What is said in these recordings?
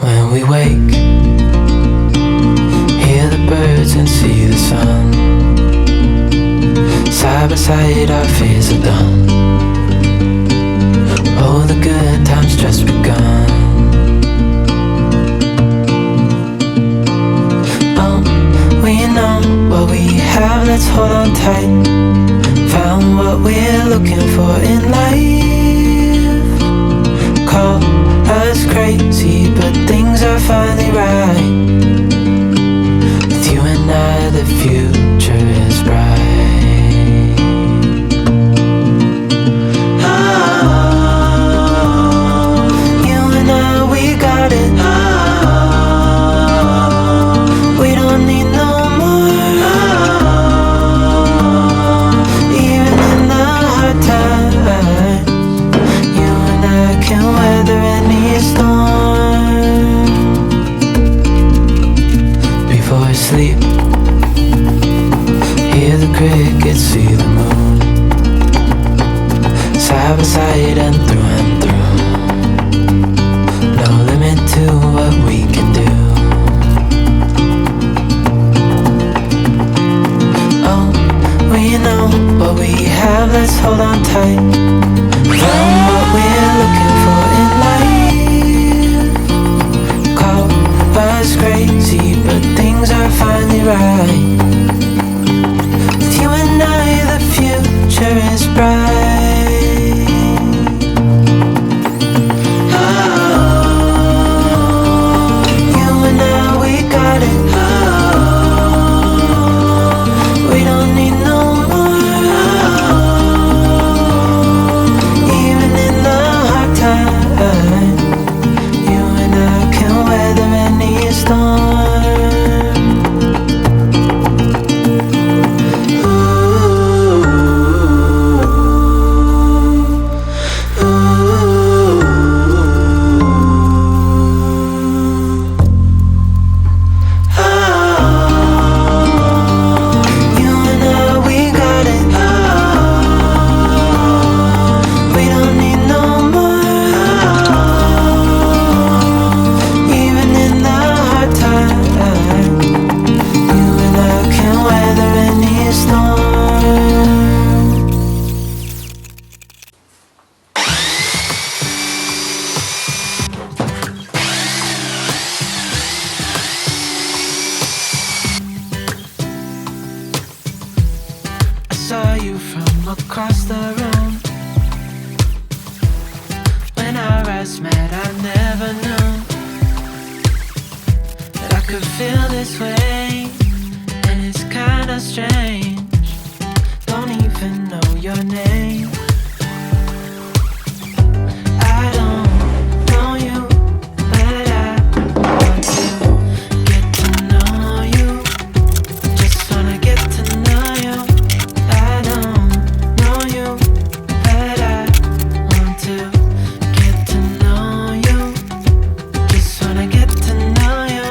When we wake, hear the birds and see the sun. Side by side our fears are done. Oh, the good times just begun. Oh, we know what we have, let's hold on tight. Found what we're looking for in life. Call us crazy, but things are finally right. With you and I, the future is bright. Oh, you and I, we got it. Oh, we don't need no more. Oh, even in the hard times, you and I can weather any storm. Before I sleep, hear the crickets, see the moon. Side by side and through. No limit to what we can do. Oh, we know what we have, let's hold on tight. Found what we're looking for in life. Call us crazy, but things are finally right. With you and I, the future is bright. Oh, you and I, we got it. Oh, we don't need no more. Even in the hard times, you and I can weather any storm. Saw you from across the room. When our eyes met, I never knew that I could feel this way. And it's kinda strange, don't even know your name. I don't know you, but I want to get to know you. Just wanna get to know you. I don't know you, but I want to get to know you. Just wanna get to know you.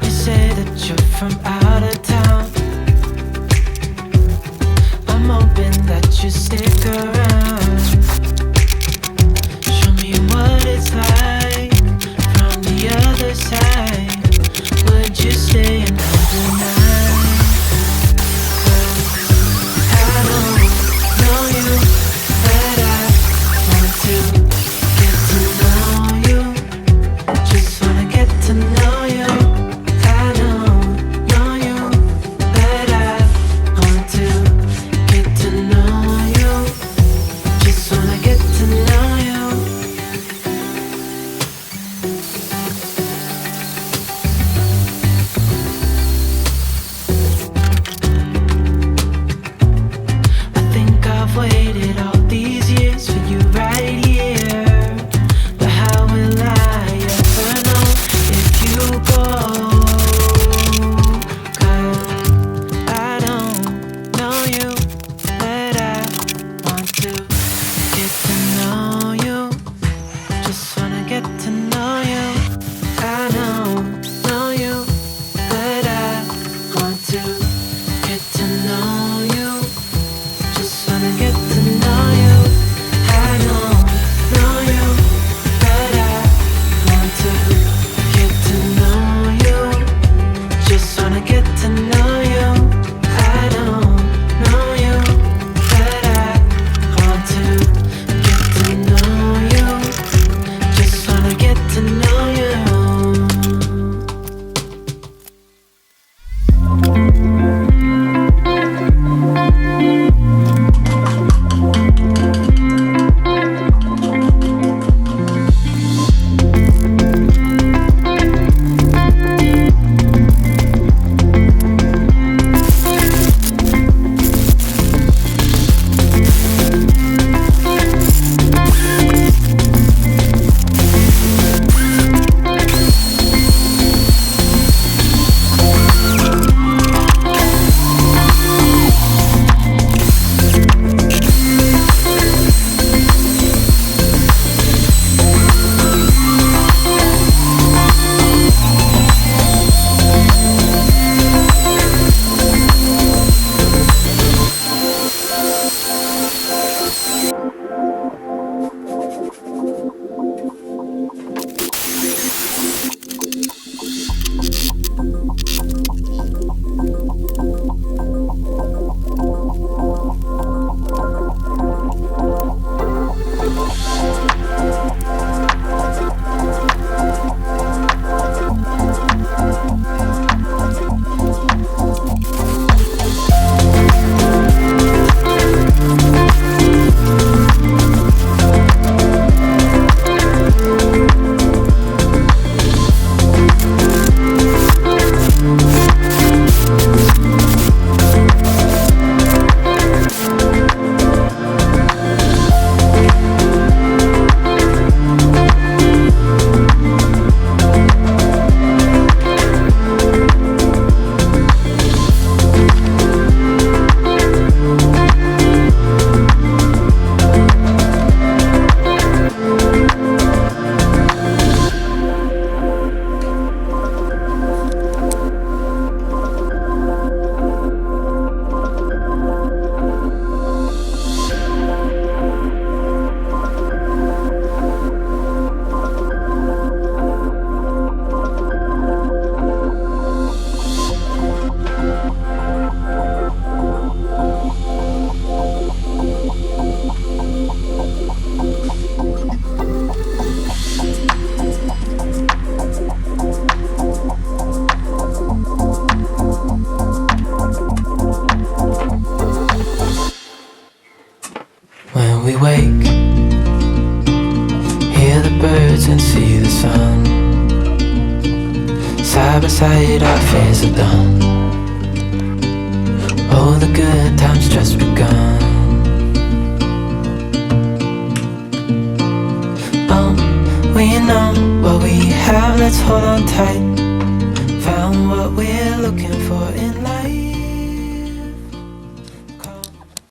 You say that you're from out awake. Hear the birds and see the sun. Side by side our fears are done. Oh, the good times just begun. Oh, we know what we have, let's hold on tight. Found what we're looking for in life.